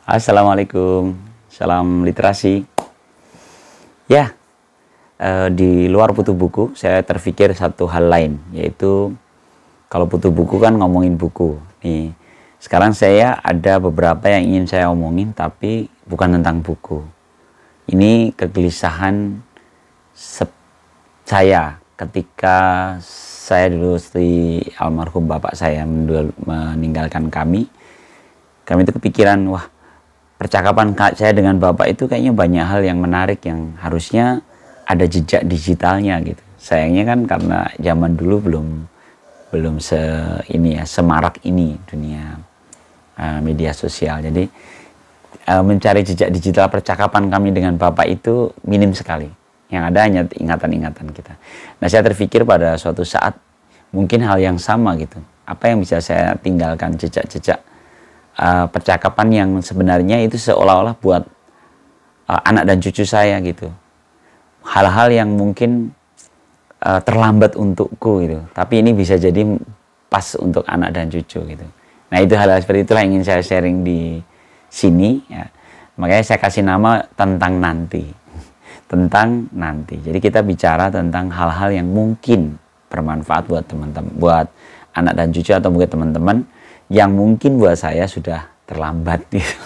Assalamualaikum, salam literasi. Ya, di luar Putu Buku, saya terpikir satu hal lain, yaitu kalau Putu Buku kan ngomongin buku. Nih, sekarang saya ada beberapa yang ingin saya omongin, tapi bukan tentang buku. Ini kegelisahan saya ketika saya dulu di almarhum bapak saya meninggalkan kami. Kami itu kepikiran, wah, percakapan saya dengan bapak itu kayaknya banyak hal yang menarik yang harusnya ada jejak digitalnya gitu. Sayangnya kan karena zaman dulu belum semarak ini dunia media sosial. Jadi mencari jejak digital percakapan kami dengan bapak itu minim sekali. Yang ada hanya ingatan-ingatan kita. Nah, saya terpikir pada suatu saat mungkin hal yang sama gitu. Apa yang bisa saya tinggalkan jejak-jejak percakapan yang sebenarnya itu seolah-olah buat anak dan cucu saya gitu. Hal-hal yang mungkin terlambat untukku gitu, tapi ini bisa jadi pas untuk anak dan cucu gitu. Nah, itu hal-hal seperti itulah yang ingin saya sharing di sini ya. Makanya saya kasih nama tentang nanti. Tentang nanti. Jadi kita bicara tentang hal-hal yang mungkin bermanfaat buat teman-teman, buat anak dan cucu atau mungkin teman-teman yang mungkin buat saya sudah terlambat gitu.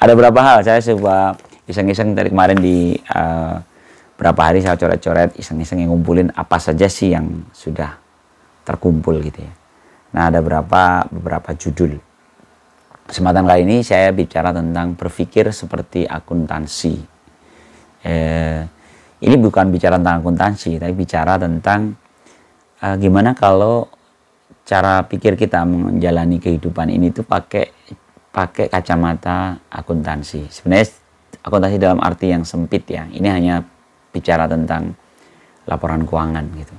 Ada beberapa hal saya coba iseng-iseng dari kemarin di berapa hari saya coret-coret iseng-iseng yang ngumpulin apa saja sih yang sudah terkumpul gitu ya. Nah, ada beberapa judul. Kesempatan kali ini saya bicara tentang berpikir seperti akuntansi. Ini bukan bicara tentang akuntansi, tapi bicara tentang gimana kalau cara pikir kita menjalani kehidupan ini tuh pakai kacamata akuntansi. Sebenarnya akuntansi dalam arti yang sempit ya. Ini hanya bicara tentang laporan keuangan gitu.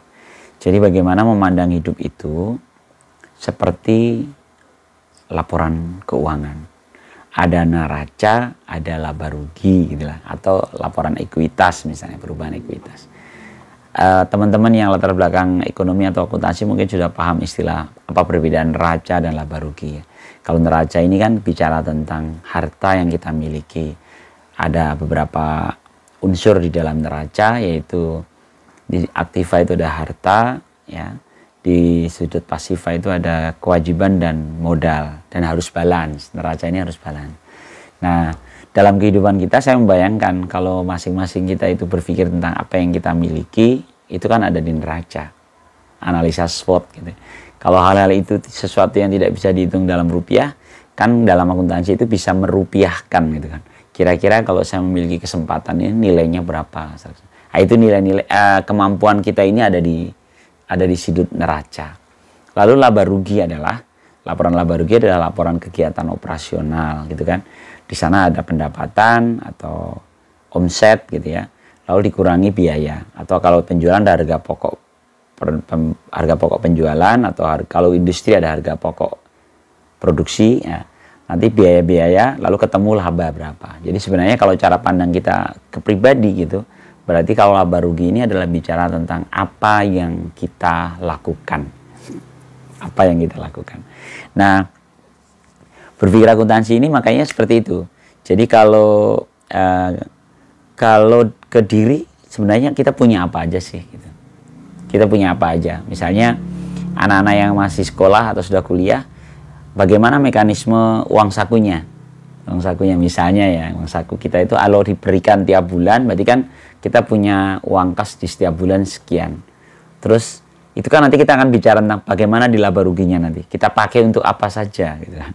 Jadi bagaimana memandang hidup itu seperti laporan keuangan. Ada neraca, ada laba rugi gitu lah, atau laporan ekuitas misalnya, perubahan ekuitas. Teman-teman yang latar belakang ekonomi atau akuntansi mungkin sudah paham istilah apa perbedaan neraca dan laba rugi. Kalau neraca ini kan bicara tentang harta yang kita miliki. Ada beberapa unsur di dalam neraca, yaitu di aktiva itu ada harta ya. Di sudut pasifa itu ada kewajiban dan modal, dan harus balance. Neraca ini harus balance. Nah, dalam kehidupan kita saya membayangkan kalau masing-masing kita itu berpikir tentang apa yang kita miliki, itu kan ada di neraca. Analisa SWOT gitu. Kalau hal-hal itu sesuatu yang tidak bisa dihitung dalam rupiah, kan dalam akuntansi itu bisa merupiahkan gitu kan. Kira-kira kalau saya memiliki kesempatan ini nilainya berapa? Nah, itu nilai-nilai kemampuan kita ini ada di sudut neraca. Lalu laba rugi adalah laporan laba rugi adalah laporan kegiatan operasional gitu kan. Di sana ada pendapatan atau omset gitu ya. Lalu dikurangi biaya, atau kalau penjualan ada harga pokok penjualan, atau kalau industri ada harga pokok produksi ya. Nanti biaya-biaya lalu ketemu laba berapa. Jadi sebenarnya kalau cara pandang kita ke pribadi gitu, berarti kalau laba rugi ini adalah bicara tentang apa yang kita lakukan. Apa yang kita lakukan. Nah, berpikir akuntansi ini makanya seperti itu. Jadi kalau ke diri sebenarnya kita punya apa aja sih gitu. Kita punya apa aja. Misalnya anak-anak yang masih sekolah atau sudah kuliah, bagaimana mekanisme uang sakunya? Uang sakunya misalnya ya, uang saku kita itu kalau diberikan tiap bulan, berarti kan kita punya uang kas di setiap bulan sekian. Terus itu kan nanti kita akan bicara tentang bagaimana di laba ruginya nanti. Kita pakai untuk apa saja gitu kan.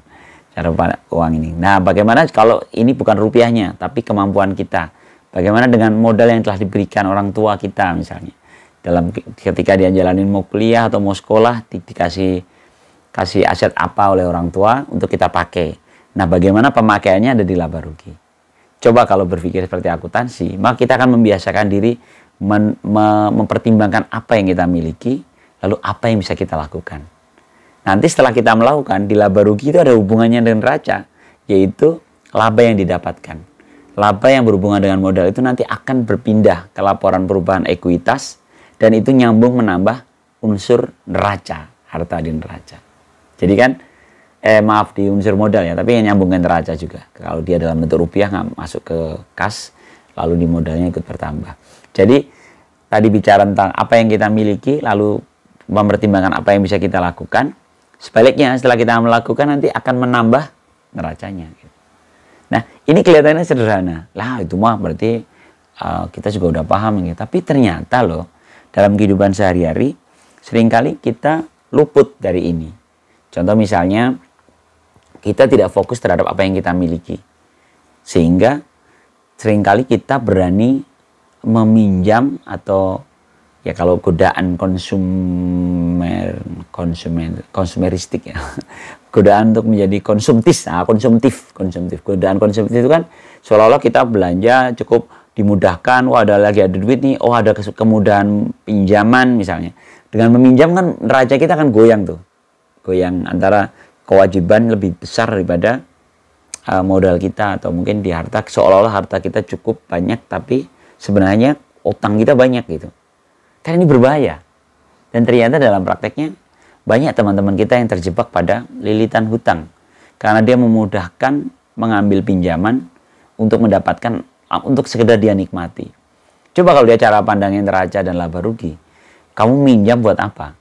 Cara uang ini. Nah, bagaimana kalau ini bukan rupiahnya, tapi kemampuan kita. Bagaimana dengan modal yang telah diberikan orang tua kita misalnya. Ketika dia jalanin mau kuliah atau mau sekolah, kasih aset apa oleh orang tua untuk kita pakai. Nah, bagaimana pemakaiannya ada di laba rugi. Coba kalau berpikir seperti akuntansi, maka kita akan membiasakan diri mempertimbangkan apa yang kita miliki, lalu apa yang bisa kita lakukan. Nanti setelah kita melakukan, di laba rugi itu ada hubungannya dengan neraca, yaitu laba yang didapatkan. Laba yang berhubungan dengan modal itu nanti akan berpindah ke laporan perubahan ekuitas, dan itu nyambung menambah unsur neraca, harta di neraca. Jadi kan maaf di unsur modal ya, tapi yang nyambung ke neraca juga. Kalau dia dalam bentuk rupiah nggak masuk ke kas, lalu di modalnya ikut bertambah. Jadi tadi bicara tentang apa yang kita miliki, lalu mempertimbangkan apa yang bisa kita lakukan. Sebaliknya setelah kita melakukan nanti akan menambah neracanya. Nah ini kelihatannya sederhana. Lah itu mah berarti kita juga udah paham gitu. Tapi ternyata loh dalam kehidupan sehari-hari seringkali kita luput dari ini. Contoh misalnya kita tidak fokus terhadap apa yang kita miliki. Sehingga seringkali kita berani meminjam atau ya kalau godaan konsumeristik ya. Godaan untuk menjadi konsumtif. Godaan konsumtif itu kan seolah-olah kita belanja cukup dimudahkan. Wah ada duit nih. Oh ada kemudahan pinjaman misalnya. Dengan meminjam kan neraca kita kan goyang tuh. Goyang antara kewajiban lebih besar daripada modal kita, atau mungkin di harta seolah-olah harta kita cukup banyak tapi sebenarnya utang kita banyak gitu. Kan ini berbahaya. Dan ternyata dalam prakteknya banyak teman-teman kita yang terjebak pada lilitan hutang karena dia memudahkan mengambil pinjaman untuk mendapatkan untuk sekedar dia nikmati. Coba kalau dia cara pandangnya neraca dan laba rugi, kamu minjam buat apa?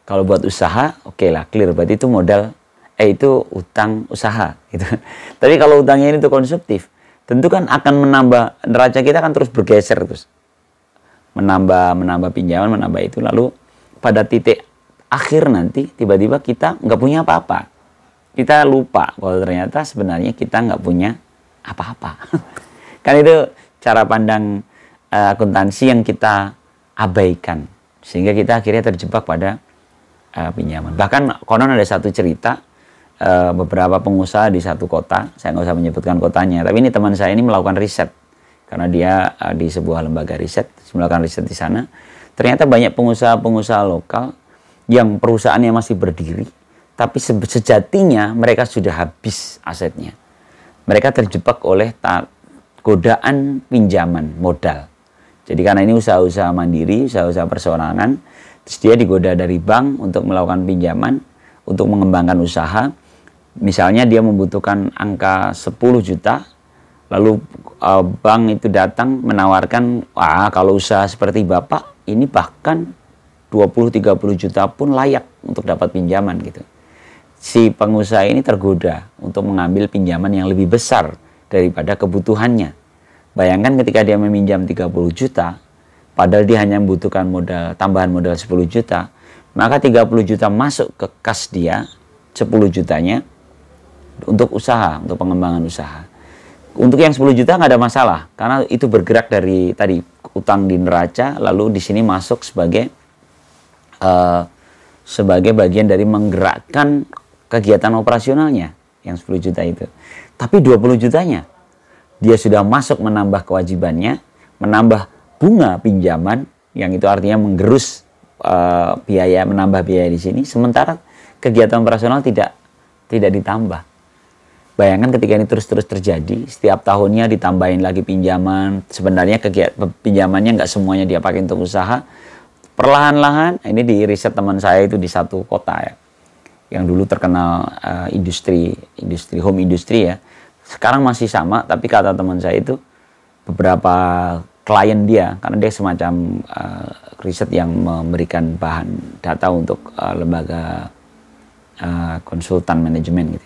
Kalau buat usaha, oke lah, clear, berarti itu modal itu utang usaha gitu. Tapi kalau utangnya ini untuk konsumtif, tentu kan akan menambah neraca kita kan terus bergeser terus. Menambah pinjaman, menambah itu, lalu pada titik akhir nanti tiba-tiba kita nggak punya apa-apa. Kita lupa kalau ternyata sebenarnya kita nggak punya apa-apa. Kan itu cara pandang akuntansi yang kita abaikan sehingga kita akhirnya terjebak pada pinjaman. Bahkan konon ada satu cerita beberapa pengusaha di satu kota, saya nggak usah menyebutkan kotanya, tapi ini teman saya ini melakukan riset karena dia di sebuah lembaga riset, melakukan riset di sana. Ternyata banyak pengusaha-pengusaha lokal yang perusahaannya masih berdiri, tapi sejatinya mereka sudah habis asetnya. Mereka terjebak oleh godaan pinjaman modal. Jadi karena ini usaha-usaha mandiri, usaha-usaha perseorangan, terus dia digoda dari bank untuk melakukan pinjaman, untuk mengembangkan usaha. Misalnya dia membutuhkan angka 10 juta, lalu bank itu datang menawarkan, kalau usaha seperti Bapak, ini bahkan 20-30 juta pun layak untuk dapat pinjaman gitu. Si pengusaha ini tergoda untuk mengambil pinjaman yang lebih besar daripada kebutuhannya. Bayangkan ketika dia meminjam 30 juta, padahal dia hanya membutuhkan tambahan modal 10 juta, maka 30 juta masuk ke kas dia, 10 jutanya, untuk usaha, untuk pengembangan usaha. Untuk yang 10 juta nggak ada masalah, karena itu bergerak dari tadi utang di neraca, lalu di sini masuk sebagai bagian dari menggerakkan kegiatan operasionalnya, yang 10 juta itu. Tapi 20 jutanya, dia sudah masuk menambah kewajibannya, menambah bunga pinjaman, yang itu artinya menggerus biaya, menambah biaya di sini, sementara kegiatan operasional tidak ditambah. Bayangkan ketika ini terus-terus terjadi, setiap tahunnya ditambahin lagi pinjaman, sebenarnya pinjamannya nggak semuanya dia pakai untuk usaha, perlahan-lahan, ini di riset teman saya itu di satu kota ya, yang dulu terkenal home industry ya, sekarang masih sama, tapi kata teman saya itu beberapa klien dia, karena dia semacam riset yang memberikan bahan data untuk lembaga konsultan manajemen gitu.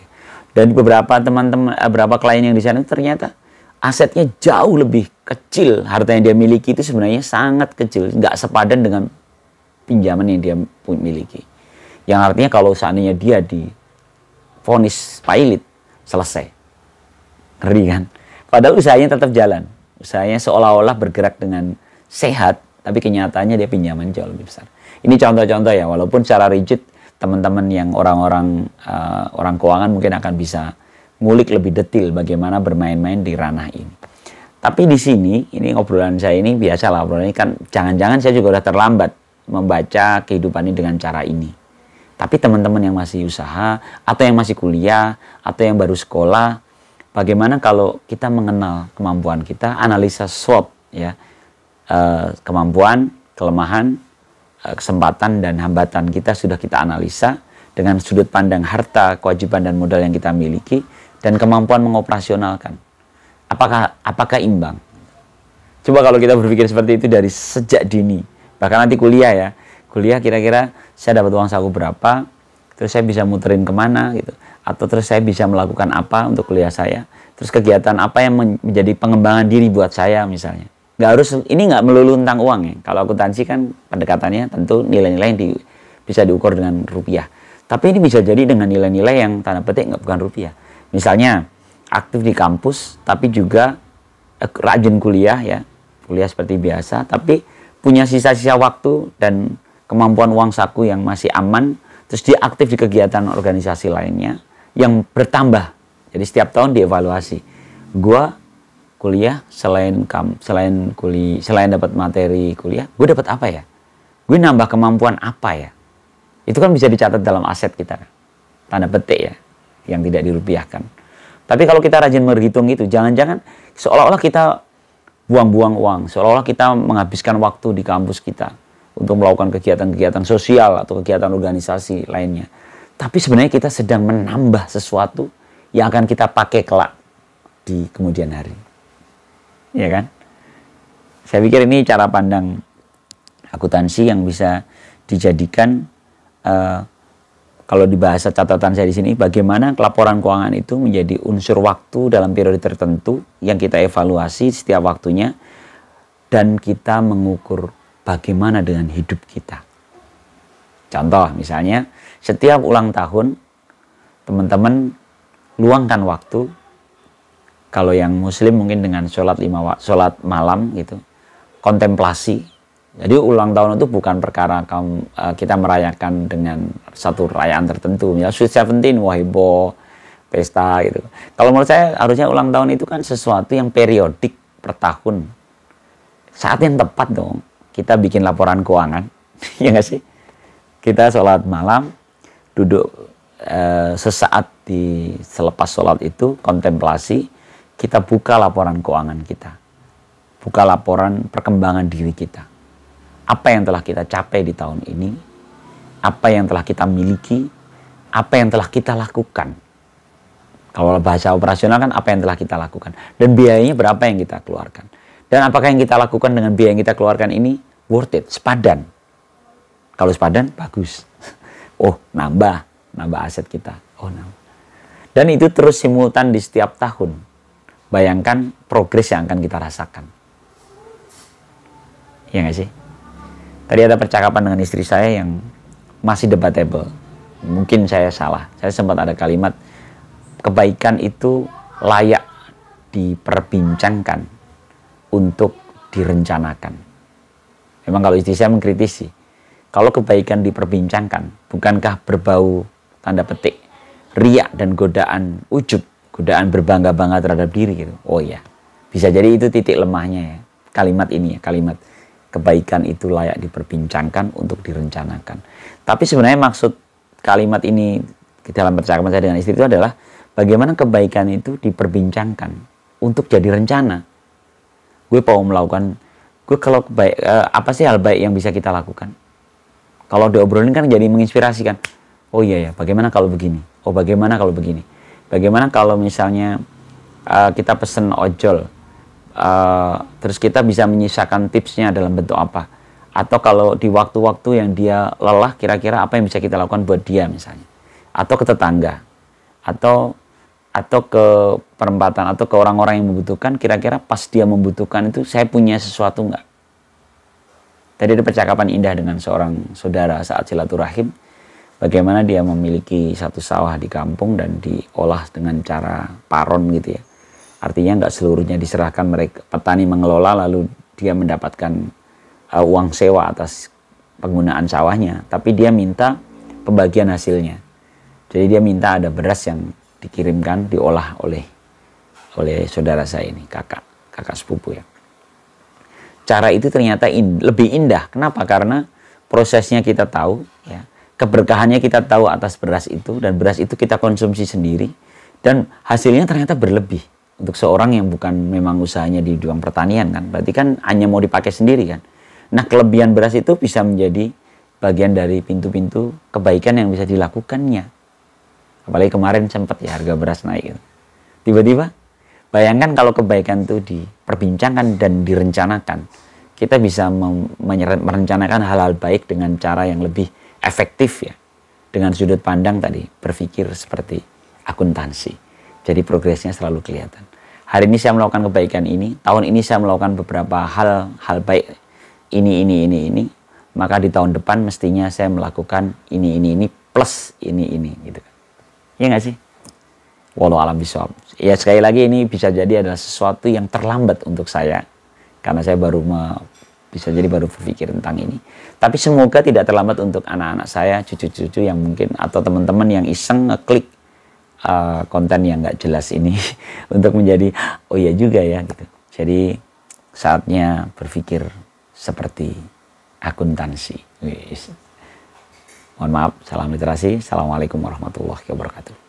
Dan beberapa beberapa klien yang di sana ternyata asetnya jauh lebih kecil, harta yang dia miliki itu sebenarnya sangat kecil, nggak sepadan dengan pinjaman yang dia miliki. Yang artinya kalau seandainya dia divonis pailit, selesai. Ngeri kan? Padahal usahanya tetap jalan. Usahanya seolah-olah bergerak dengan sehat, tapi kenyataannya dia pinjaman jauh lebih besar. Ini contoh-contoh ya, walaupun secara rigid teman-teman yang orang keuangan mungkin akan bisa ngulik lebih detail bagaimana bermain-main di ranah ini. Tapi di sini, ini obrolan saya ini biasalah, obrolan ini kan jangan-jangan saya juga udah terlambat membaca kehidupan ini dengan cara ini. Tapi teman-teman yang masih usaha, atau yang masih kuliah, atau yang baru sekolah, bagaimana kalau kita mengenal kemampuan kita, analisa SWOT ya, kemampuan, kelemahan, kesempatan dan hambatan kita sudah kita analisa, dengan sudut pandang harta, kewajiban dan modal yang kita miliki dan kemampuan mengoperasionalkan. Apakah imbang? Coba kalau kita berpikir seperti itu dari sejak dini, bahkan nanti kuliah ya. Kuliah kira-kira saya dapat uang saku berapa, terus saya bisa muterin kemana gitu. Atau terus saya bisa melakukan apa untuk kuliah saya. Terus kegiatan apa yang menjadi pengembangan diri buat saya misalnya. Ini nggak melulu tentang uang ya. Kalau akuntansi kan pendekatannya tentu nilai-nilai yang bisa diukur dengan rupiah. Tapi ini bisa jadi dengan nilai-nilai yang tanda petik bukan rupiah. Misalnya aktif di kampus, tapi juga rajin kuliah ya. Kuliah seperti biasa, tapi punya sisa-sisa waktu dan kemampuan uang saku yang masih aman, terus dia aktif di kegiatan organisasi lainnya yang bertambah. Jadi setiap tahun dievaluasi. Gua kuliah selain dapat materi kuliah, gue dapat apa ya? Gue nambah kemampuan apa ya? Itu kan bisa dicatat dalam aset kita kan. Tanda petik ya, yang tidak dirupiahkan. Tapi kalau kita rajin berhitung itu, jangan-jangan seolah-olah kita buang-buang uang, seolah-olah kita menghabiskan waktu di kampus kita untuk melakukan kegiatan-kegiatan sosial atau kegiatan organisasi lainnya. Tapi sebenarnya kita sedang menambah sesuatu yang akan kita pakai kelak di kemudian hari. Ya kan? Saya pikir ini cara pandang akuntansi yang bisa dijadikan kalau di bahasa catatan saya di sini, bagaimana laporan keuangan itu menjadi unsur waktu dalam periode tertentu yang kita evaluasi setiap waktunya dan kita mengukur bagaimana dengan hidup kita. Contoh misalnya, setiap ulang tahun teman-teman luangkan waktu, kalau yang muslim mungkin dengan sholat malam gitu, kontemplasi. Jadi ulang tahun itu bukan perkara kita merayakan dengan satu perayaan tertentu. Ya, Sweet 17, heboh, pesta gitu. Kalau menurut saya harusnya ulang tahun itu kan sesuatu yang periodik per tahun. Saat yang tepat dong kita bikin laporan keuangan. Ya nggak sih? Kita sholat malam, duduk sesaat selepas sholat itu, kontemplasi, kita buka laporan keuangan kita. Buka laporan perkembangan diri kita. Apa yang telah kita capai di tahun ini, apa yang telah kita miliki, apa yang telah kita lakukan. Kalau bahasa operasional kan apa yang telah kita lakukan. Dan biayanya berapa yang kita keluarkan. Dan apakah yang kita lakukan dengan biaya yang kita keluarkan ini worth it, sepadan. Kalau sepadan, bagus. Oh, nambah aset kita. Oh, nambah. Dan itu terus simultan di setiap tahun. Bayangkan progres yang akan kita rasakan. Iya nggak sih? Tadi ada percakapan dengan istri saya yang masih debatable. Mungkin saya salah. Saya sempat ada kalimat, kebaikan itu layak diperbincangkan untuk direncanakan. Memang kalau istri saya mengkritisi, kalau kebaikan diperbincangkan, bukankah berbau tanda petik riak dan godaan ujub, godaan berbangga-bangga terhadap diri gitu. Oh iya, bisa jadi itu titik lemahnya ya. Kalimat ini ya, kalimat kebaikan itu layak diperbincangkan untuk direncanakan. Tapi sebenarnya maksud kalimat ini dalam percakapan saya dengan istri itu adalah bagaimana kebaikan itu diperbincangkan untuk jadi rencana. Gue mau melakukan, apa sih hal baik yang bisa kita lakukan? Kalau diobrolin kan jadi menginspirasi kan. Oh iya ya, bagaimana kalau begini? Oh bagaimana kalau begini? Bagaimana kalau misalnya kita pesen ojol, terus kita bisa menyisakan tipsnya dalam bentuk apa? Atau kalau di waktu-waktu yang dia lelah, kira-kira apa yang bisa kita lakukan buat dia misalnya? Atau ke tetangga, atau ke perempatan, atau ke orang-orang yang membutuhkan, kira-kira pas dia membutuhkan itu saya punya sesuatu nggak? Tadi ada percakapan indah dengan seorang saudara saat silaturahim, bagaimana dia memiliki satu sawah di kampung dan diolah dengan cara paron gitu ya. Artinya nggak seluruhnya diserahkan mereka, petani mengelola lalu dia mendapatkan uang sewa atas penggunaan sawahnya, tapi dia minta pembagian hasilnya. Jadi dia minta ada beras yang dikirimkan, diolah oleh saudara saya ini, kakak sepupu ya. Cara itu ternyata lebih indah. Kenapa? Karena prosesnya kita tahu, ya, keberkahannya kita tahu atas beras itu, dan beras itu kita konsumsi sendiri, dan hasilnya ternyata berlebih. Untuk seorang yang bukan memang usahanya di bidang pertanian kan, berarti kan hanya mau dipakai sendiri kan. Nah kelebihan beras itu bisa menjadi bagian dari pintu-pintu kebaikan yang bisa dilakukannya. Apalagi kemarin sempat ya harga beras naik gitu. Tiba-tiba bayangkan kalau kebaikan itu diperbincangkan dan direncanakan, kita bisa merencanakan hal-hal baik dengan cara yang lebih efektif ya, dengan sudut pandang tadi berpikir seperti akuntansi. Jadi progresnya selalu kelihatan. Hari ini saya melakukan kebaikan ini, tahun ini saya melakukan beberapa hal baik ini, maka di tahun depan mestinya saya melakukan ini plus ini gitu kan. Iya nggak sih? Wallahu a'lam bishawab. Ya sekali lagi ini bisa jadi adalah sesuatu yang terlambat untuk saya, karena saya bisa jadi baru berpikir tentang ini. Tapi semoga tidak terlambat untuk anak-anak saya, cucu-cucu yang mungkin, atau teman-teman yang iseng ngeklik konten yang nggak jelas ini untuk menjadi, oh iya juga ya gitu. Jadi saatnya berpikir seperti akuntansi. Mohon maaf, salam literasi. Assalamualaikum warahmatullahi wabarakatuh.